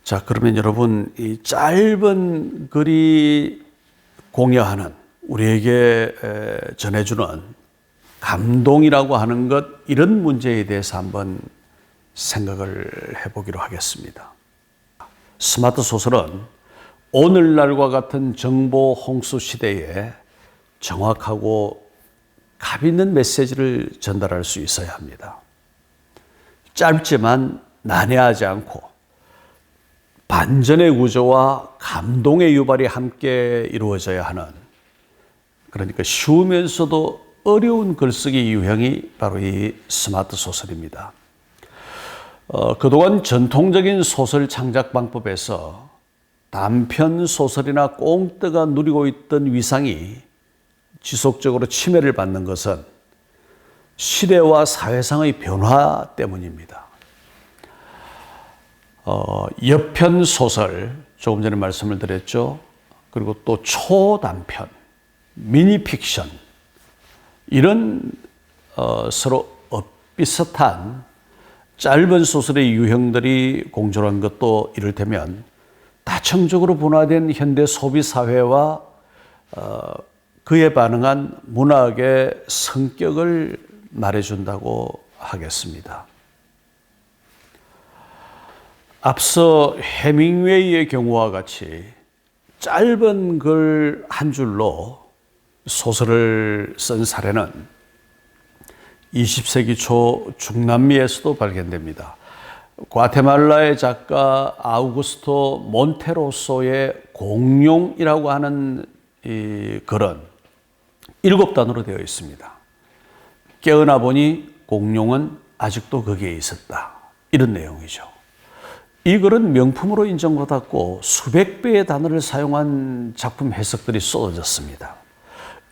자, 그러면 여러분, 이 짧은 글이 공여하는, 우리에게 전해주는 감동이라고 하는 것, 이런 문제에 대해서 한번 생각을 해보기로 하겠습니다. 스마트 소설은 오늘날과 같은 정보 홍수 시대에 정확하고 감 있는 메시지를 전달할 수 있어야 합니다. 짧지만 난해하지 않고 반전의 구조와 감동의 유발이 함께 이루어져야 하는, 그러니까 쉬우면서도 어려운 글쓰기 유형이 바로 이 스마트 소설입니다. 그동안 전통적인 소설 창작 방법에서 단편 소설이나 꽁트가 누리고 있던 위상이 지속적으로 침해를 받는 것은 시대와 사회상의 변화 때문입니다. 여편 소설, 조금 전에 말씀을 드렸죠. 그리고 또 초단편, 미니 픽션, 이런 서로 비슷한 짧은 소설의 유형들이 공존한 것도 이를테면 다층적으로 분화된 현대 소비 사회와 그에 반응한 문학의 성격을 말해준다고 하겠습니다. 앞서 해밍웨이의 경우와 같이 짧은 글 한 줄로 소설을 쓴 사례는 20세기 초 중남미에서도 발견됩니다. 과테말라의 작가 아우구스토 몬테로소의 공룡이라고 하는 이 글은 7단어로 되어 있습니다. 깨어나 보니 공룡은 아직도 거기에 있었다, 이런 내용이죠. 이 글은 명품으로 인정받았고 수백 배의 단어를 사용한 작품 해석들이 쏟아졌습니다.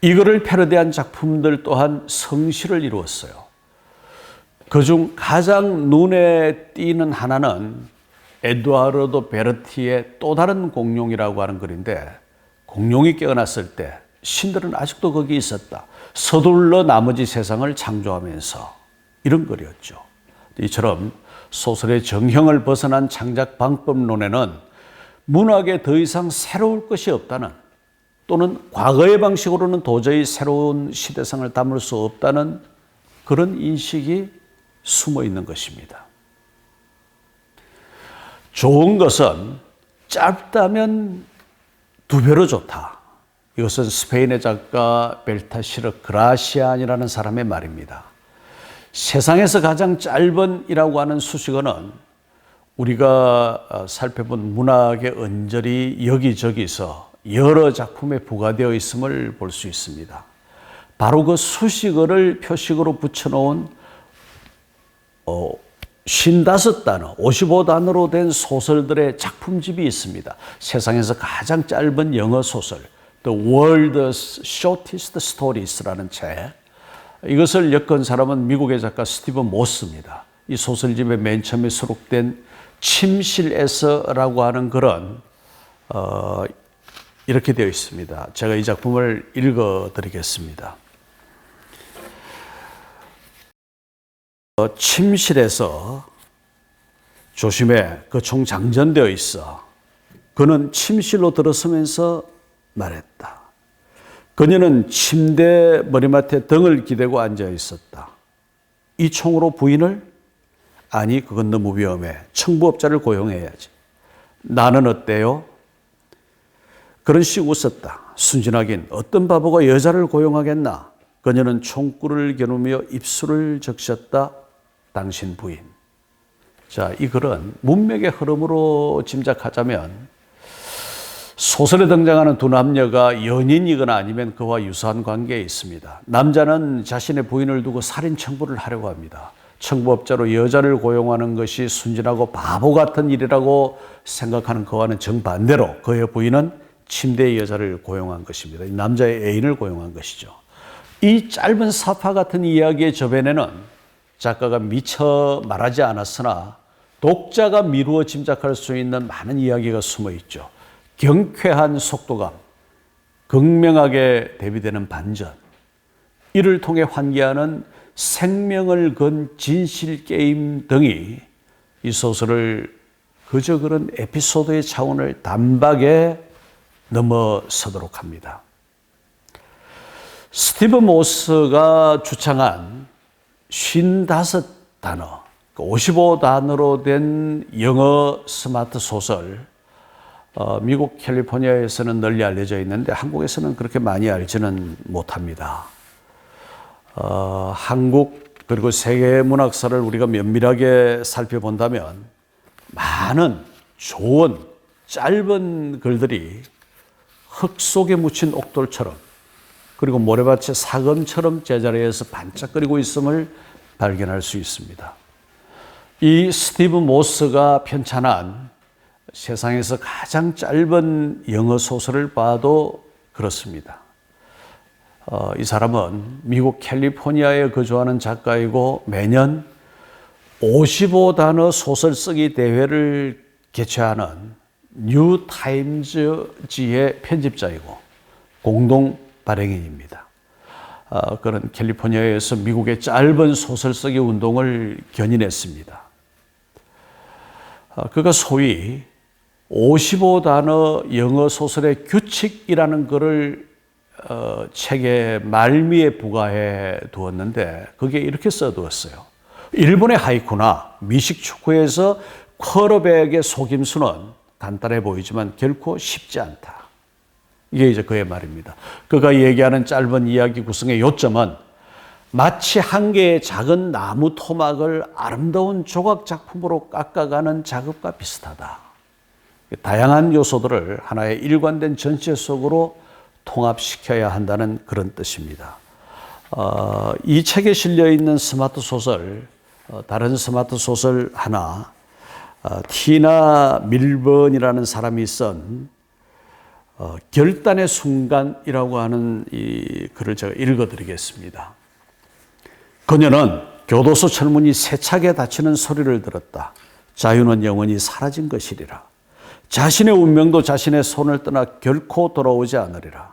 이 글을 패러디한 작품들 또한 성시를 이루었어요. 그중 가장 눈에 띄는 하나는 에두아르도 베르티의 또 다른 공룡이라고 하는 글인데, 공룡이 깨어났을 때 신들은 아직도 거기 있었다, 서둘러 나머지 세상을 창조하면서, 이런 글이었죠. 이처럼 소설의 정형을 벗어난 창작 방법론에는 문학에 더 이상 새로울 것이 없다는, 또는 과거의 방식으로는 도저히 새로운 시대상을 담을 수 없다는 그런 인식이 숨어 있는 것입니다. 좋은 것은 짧다면 2배로 좋다. 이것은 스페인의 작가 벨타시르 그라시안이라는 사람의 말입니다. 세상에서 가장 짧은이라고 하는 수식어는 우리가 살펴본 문학의 언저리 여기저기서 여러 작품에 부과되어 있음을 볼 수 있습니다. 바로 그 수식어를 표식으로 붙여놓은 55단어, 55단어로 된 소설들의 작품집이 있습니다. 세상에서 가장 짧은 영어 소설, The World's Shortest Stories라는 책. 이것을 엮은 사람은 미국의 작가 스티븐 모스입니다. 이 소설집의 맨 처음에 수록된 침실에서라고 하는 글은 이렇게 되어 있습니다. 제가 이 작품을 읽어드리겠습니다. 침실에서 조심해, 그 총 장전되어 있어. 그는 침실로 들어서면서 말했다. 그녀는 침대 머리맡에 등을 기대고 앉아 있었다. 이 총으로 부인을? 아니, 그건 너무 위험해. 청부업자를 고용해야지. 나는 어때요? 그런 식 웃었다. 순진하긴 어떤 바보가 여자를 고용하겠나? 그녀는 총구를 겨누며 입술을 적셨다. 당신 부인. 자, 이 글은 문맥의 흐름으로 짐작하자면 소설에 등장하는 두 남녀가 연인이거나 아니면 그와 유사한 관계에 있습니다. 남자는 자신의 부인을 두고 살인 청부를 하려고 합니다. 청부업자로 여자를 고용하는 것이 순진하고 바보 같은 일이라고 생각하는 그와는 정반대로 그의 부인은 침대의 여자를 고용한 것입니다. 남자의 애인을 고용한 것이죠. 이 짧은 사파 같은 이야기의 저변에는 작가가 미처 말하지 않았으나 독자가 미루어 짐작할 수 있는 많은 이야기가 숨어 있죠. 경쾌한 속도감, 극명하게 대비되는 반전, 이를 통해 환기하는 생명을 건 진실 게임 등이 이 소설을 그저 그런 에피소드의 차원을 단박에 넘어서도록 합니다. 스티브 모스가 주창한 55단어, 55단어로 된 영어 스마트 소설, 미국 캘리포니아에서는 널리 알려져 있는데 한국에서는 그렇게 많이 알지는 못합니다. 한국 그리고 세계 문학사를 우리가 면밀하게 살펴본다면 많은 좋은 짧은 글들이 흙 속에 묻힌 옥돌처럼 그리고 모래밭의 사금처럼 제자리에서 반짝거리고 있음을 발견할 수 있습니다. 이 스티브 모스가 편찬한 세상에서 가장 짧은 영어 소설을 봐도 그렇습니다. 이 사람은 미국 캘리포니아에 거주하는 작가이고 매년 55단어 소설 쓰기 대회를 개최하는 뉴타임즈지의 편집자이고 공동 발행인입니다. 그런 캘리포니아에서 미국의 짧은 소설 쓰기 운동을 견인했습니다. 그가 소위 55단어 영어 소설의 규칙이라는 글을 책의 말미에 부과해 두었는데 그게 이렇게 써두었어요. 일본의 하이쿠나 미식 축구에서 쿼터백의 속임수는 간단해 보이지만 결코 쉽지 않다. 이게 이제 그의 말입니다. 그가 얘기하는 짧은 이야기 구성의 요점은 마치 한 개의 작은 나무 토막을 아름다운 조각 작품으로 깎아가는 작업과 비슷하다. 다양한 요소들을 하나의 일관된 전체 속으로 통합시켜야 한다는 그런 뜻입니다. 이 책에 실려있는 스마트 소설, 다른 스마트 소설 하나, 티나 밀번이라는 사람이 쓴 결단의 순간이라고 하는 이 글을 제가 읽어드리겠습니다. 그녀는 교도소 철문이 세차게 닫히는 소리를 들었다. 자유는 영원히 사라진 것이리라. 자신의 운명도 자신의 손을 떠나 결코 돌아오지 않으리라.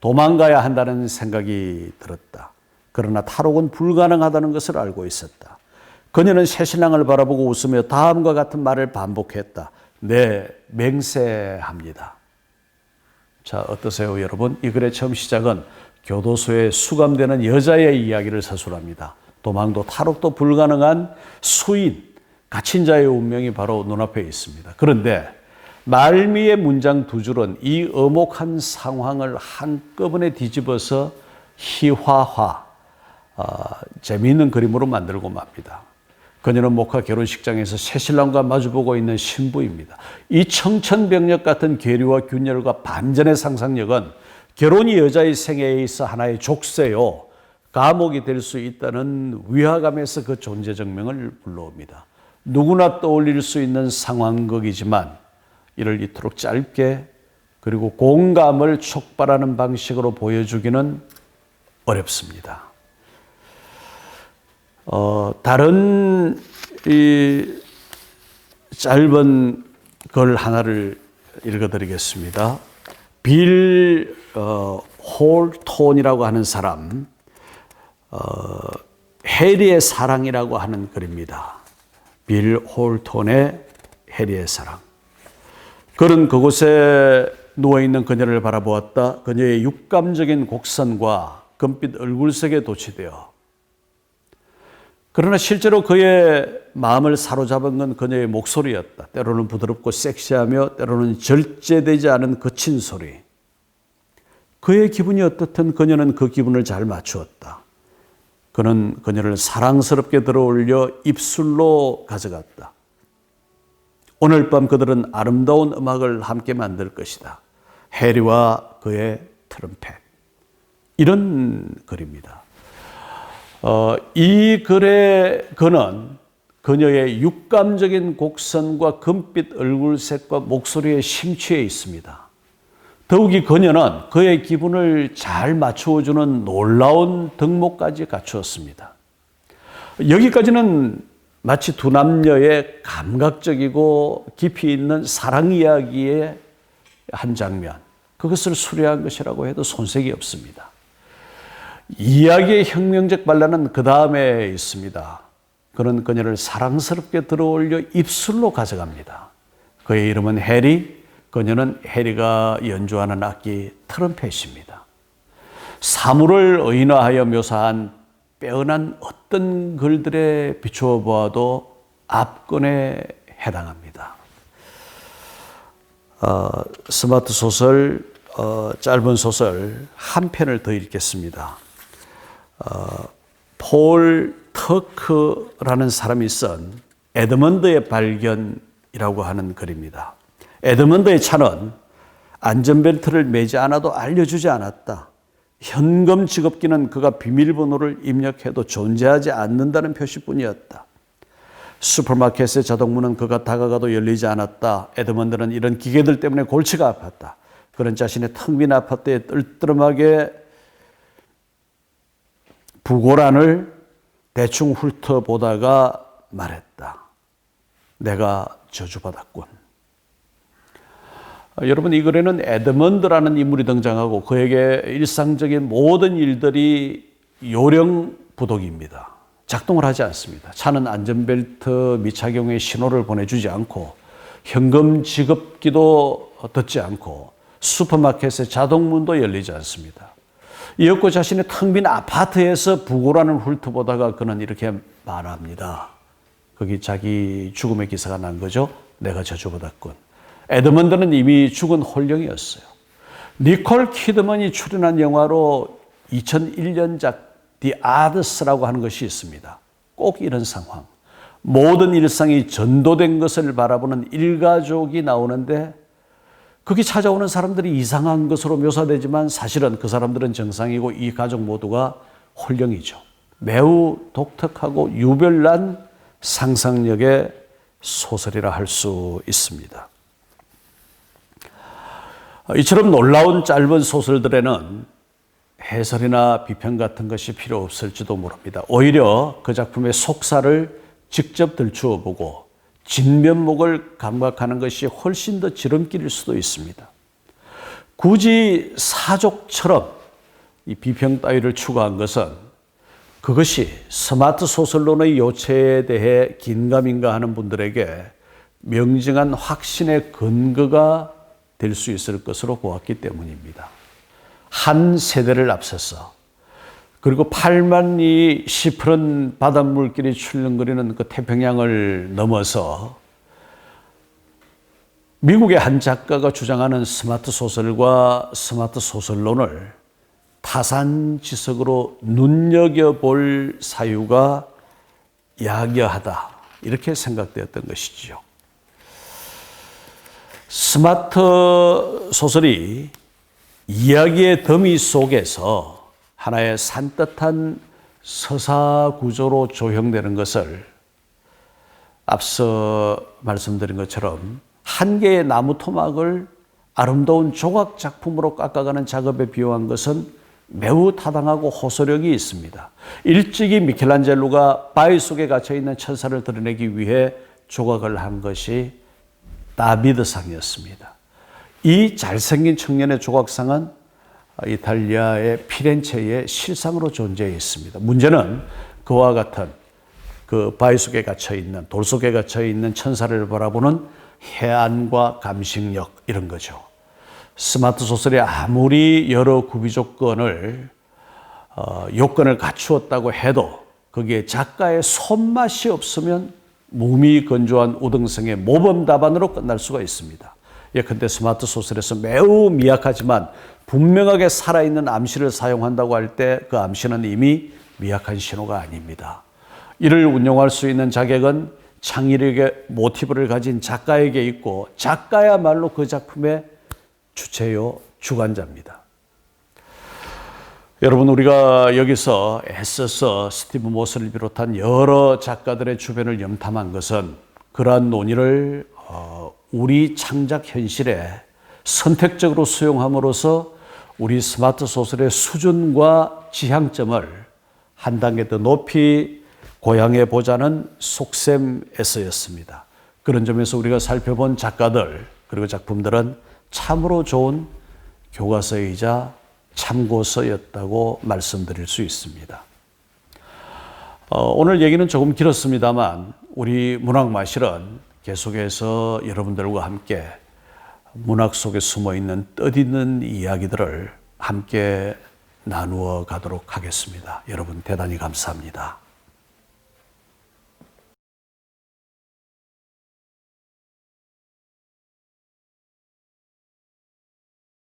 도망가야 한다는 생각이 들었다. 그러나 탈옥은 불가능하다는 것을 알고 있었다. 그녀는 새신랑을 바라보고 웃으며 다음과 같은 말을 반복했다. 네, 맹세합니다. 자, 어떠세요, 여러분? 이 글의 처음 시작은 교도소에 수감되는 여자의 이야기를 서술합니다. 도망도 탈옥도 불가능한 수인, 갇힌 자의 운명이 바로 눈앞에 있습니다. 그런데 말미의 문장 두 줄은 이 엄혹한 상황을 한꺼번에 뒤집어서 희화화, 재미있는 그림으로 만들고 맙니다. 그녀는 목화 결혼식장에서 새신랑과 마주보고 있는 신부입니다. 이 청천벽력 같은 계류와 균열과 반전의 상상력은 결혼이 여자의 생애에 있어 하나의 족쇄요, 감옥이 될 수 있다는 위화감에서 그 존재 증명을 불러옵니다. 누구나 떠올릴 수 있는 상황극이지만 이를 이토록 짧게 그리고 공감을 촉발하는 방식으로 보여주기는 어렵습니다. 다른 이 짧은 글 하나를 읽어드리겠습니다. 빌 홀톤이라고 하는 사람, 해리의 사랑이라고 하는 글입니다. 빌 홀톤의 해리의 사랑. 그는 그곳에 누워있는 그녀를 바라보았다. 그녀의 육감적인 곡선과 금빛 얼굴색에 도취되어, 그러나 실제로 그의 마음을 사로잡은 건 그녀의 목소리였다. 때로는 부드럽고 섹시하며 때로는 절제되지 않은 거친 소리. 그의 기분이 어떻든 그녀는 그 기분을 잘 맞추었다. 그는 그녀를 사랑스럽게 들어올려 입술로 가져갔다. 오늘 밤 그들은 아름다운 음악을 함께 만들 것이다. 해리와 그의 트럼펫. 이런 글입니다. 이 글에 그는 그녀의 육감적인 곡선과 금빛 얼굴색과 목소리에 심취해 있습니다. 더욱이 그녀는 그의 기분을 잘 맞추어주는 놀라운 덕목까지 갖추었습니다. 여기까지는 마치 두 남녀의 감각적이고 깊이 있는 사랑 이야기의 한 장면, 그것을 수려한 것이라고 해도 손색이 없습니다. 이야기의 혁명적 반란은 그 다음에 있습니다. 그는 그녀를 사랑스럽게 들어올려 입술로 가져갑니다. 그의 이름은 해리, 그녀는 해리가 연주하는 악기 트럼펫입니다. 사물을 의인화하여 묘사한 빼어난 어떤 글들에 비추어 보아도 압권에 해당합니다. 스마트 소설, 짧은 소설 한 편을 더 읽겠습니다. 폴 터크라는 사람이 쓴 에드먼드의 발견이라고 하는 글입니다. 에드먼드의 차는 안전벨트를 매지 않아도 알려주지 않았다. 현금 지급기는 그가 비밀번호를 입력해도 존재하지 않는다는 표시뿐이었다. 슈퍼마켓의 자동문은 그가 다가가도 열리지 않았다. 에드먼드는 이런 기계들 때문에 골치가 아팠다. 그는 자신의 텅 빈 아파트에 뜰뜨름하게 부고란을 대충 훑어보다가 말했다. 내가 저주받았군. 여러분, 이 글에는 에드먼드라는 인물이 등장하고 그에게 일상적인 모든 일들이 요령부독입니다. 작동을 하지 않습니다. 차는 안전벨트 미착용의 신호를 보내주지 않고 현금 지급기도 듣지 않고 슈퍼마켓의 자동문도 열리지 않습니다. 이윽고 자신의 텅 빈 아파트에서 부고란을 훑어보다가 그는 이렇게 말합니다. 거기 자기 죽음의 기사가 난 거죠. 내가 저주받았군. 에드먼드는 이미 죽은 홀령이었어요. 니콜 키드먼이 출연한 영화로 2001년작 The Odds라고 하는 것이 있습니다. 꼭 이런 상황. 모든 일상이 전도된 것을 바라보는 일가족이 나오는데 거기 찾아오는 사람들이 이상한 것으로 묘사되지만 사실은 그 사람들은 정상이고 이 가족 모두가 홀령이죠. 매우 독특하고 유별난 상상력의 소설이라 할 수 있습니다. 이처럼 놀라운 짧은 소설들에는 해설이나 비평 같은 것이 필요 없을지도 모릅니다. 오히려 그 작품의 속사를 직접 들추어 보고 진면목을 감각하는 것이 훨씬 더 지름길일 수도 있습니다. 굳이 사족처럼 이 비평 따위를 추구한 것은 그것이 스마트 소설론의 요체에 대해 긴가민가 하는 분들에게 명징한 확신의 근거가 될 수 있을 것으로 보았기 때문입니다. 한 세대를 앞서서 그리고 8만리 시푸른 바닷물길이 출렁거리는 그 태평양을 넘어서 미국의 한 작가가 주장하는 스마트 소설과 스마트 소설론을 타산지석으로 눈여겨볼 사유가 야기하다 이렇게 생각되었던 것이지요. 스마트 소설이 이야기의 더미 속에서 하나의 산뜻한 서사 구조로 조형되는 것을 앞서 말씀드린 것처럼 한 개의 나무 토막을 아름다운 조각 작품으로 깎아가는 작업에 비유한 것은 매우 타당하고 호소력이 있습니다. 일찍이 미켈란젤로가 바위 속에 갇혀있는 천사를 드러내기 위해 조각을 한 것이 다비드상이었습니다. 이 잘생긴 청년의 조각상은 이탈리아의 피렌체의 실상으로 존재해 있습니다. 문제는 그와 같은 그 바위 속에 갇혀있는, 돌 속에 갇혀있는 천사를 바라보는 해안과 감식력 이런 거죠. 스마트 소설이 아무리 여러 구비 조건을 요건을 갖추었다고 해도 거기에 작가의 손맛이 없으면 무미건조한 우등성의 모범 답안으로 끝날 수가 있습니다. 예컨대 스마트 소설에서 매우 미약하지만 분명하게 살아있는 암시를 사용한다고 할 때 그 암시는 이미 미약한 신호가 아닙니다. 이를 운용할 수 있는 자격은 창의력의 모티브를 가진 작가에게 있고 작가야말로 그 작품의 주체요 주관자입니다. 여러분, 우리가 여기서 애써서 스티브 모스를 비롯한 여러 작가들의 주변을 염탐한 것은 그러한 논의를 우리 창작 현실에 선택적으로 수용함으로써 우리 스마트 소설의 수준과 지향점을 한 단계 더 높이 고양해 보자는 속셈에서였습니다. 그런 점에서 우리가 살펴본 작가들 그리고 작품들은 참으로 좋은 교과서이자 참고서였다고 말씀드릴 수 있습니다. 오늘 얘기는 조금 길었습니다만 우리 문학마실은 계속해서 여러분들과 함께 문학 속에 숨어 있는 뜻있는 이야기들을 함께 나누어 가도록 하겠습니다. 여러분 대단히 감사합니다.